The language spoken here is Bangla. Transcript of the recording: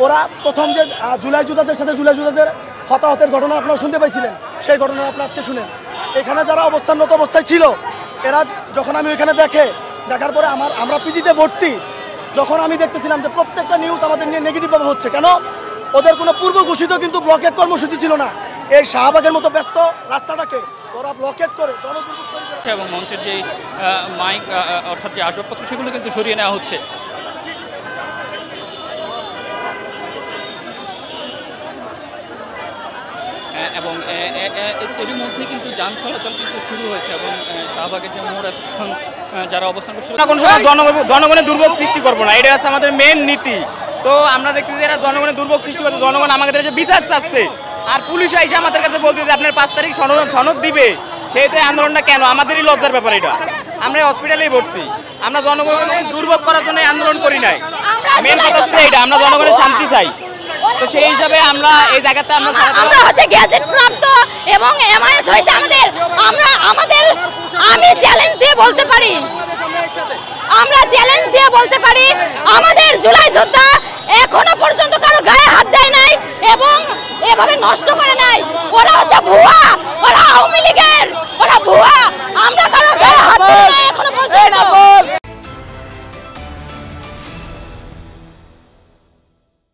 ওরা প্রথম যে জুলাই যোদ্ধাদের সাথে জুলাই যোদ্ধাদের হতাহতের ঘটনা আপনারা শুনতে পাইছিলেন, সেই ঘটনা আপনারা আজকে শুনেন। এখানে যারা অবস্থানরত অবস্থায় ছিল, এরা যখন আমি ওইখানে দেখার পরে আমরা পিজিতে ভর্তি, যখন আমি দেখতেছিলাম যে প্রত্যেকটা নিউজ আমাদের নিয়ে নেগেটিভভাবে হচ্ছে, কেন ওদের কোনো পূর্ব ঘোষিত কিন্তু ব্লকেট কর্মসূচি ছিল না। এই শাহবাগের মতো ব্যস্ত রাস্তাটাকে ওরা ব্লকেট করে এবং মঞ্চের যে মাইক অর্থাৎ যে আসবাবপত্র সেগুলো কিন্তু সরিয়ে নেওয়া হচ্ছে। এবং এরই মধ্যে কিন্তু যান চলাচল কিন্তু শুরু হয়েছে এবং শাহবাগের যে মোড় এতক্ষণ যারা অবস্থান করছে কোনো সময় জনগণের দুর্ভোগ সৃষ্টি করবো না, এটা হচ্ছে আমাদের মেন নীতি। তো আমরা দেখতেছি এরা জনগণের দুর্ভোগ সৃষ্টি করছে, জনগণ আমাদের কাছে বিচার চাচ্ছে, আর পুলিশ এসে আমাদের কাছে বলতে যে আপনার 5 তারিখ সনদ দিবে, সেইতে আন্দোলনটা কেন? আমাদেরই লজ্জার ব্যাপার এটা। আমরা হসপিটালেই ভর্তি, আমরা জনগণের দুর্ভোগ করার জন্য আন্দোলন করি নাই। মেন কথা হচ্ছে এটা, আমরা জনগণের শান্তি চাই। তো সেই হিসাবে আমরা এই জায়গাতে আমরা হচ্ছে গ্যাজেট প্রাপ্ত এবং এমআইএস হয়েছে আমাদের আমি চ্যালেঞ্জ দিয়ে বলতে পারি, আমাদের জুলাই যোদ্ধা এখনো পর্যন্ত কারো গায়ে হাত দেয় নাই এবং এভাবে নষ্ট করে নাই। ওরা হচ্ছে ভুয়া, ওরা আওয়ামী লীগের, ওরা ভুয়া। আমরা কারো গায়ে হাত দিই নাই এখনো পর্যন্ত।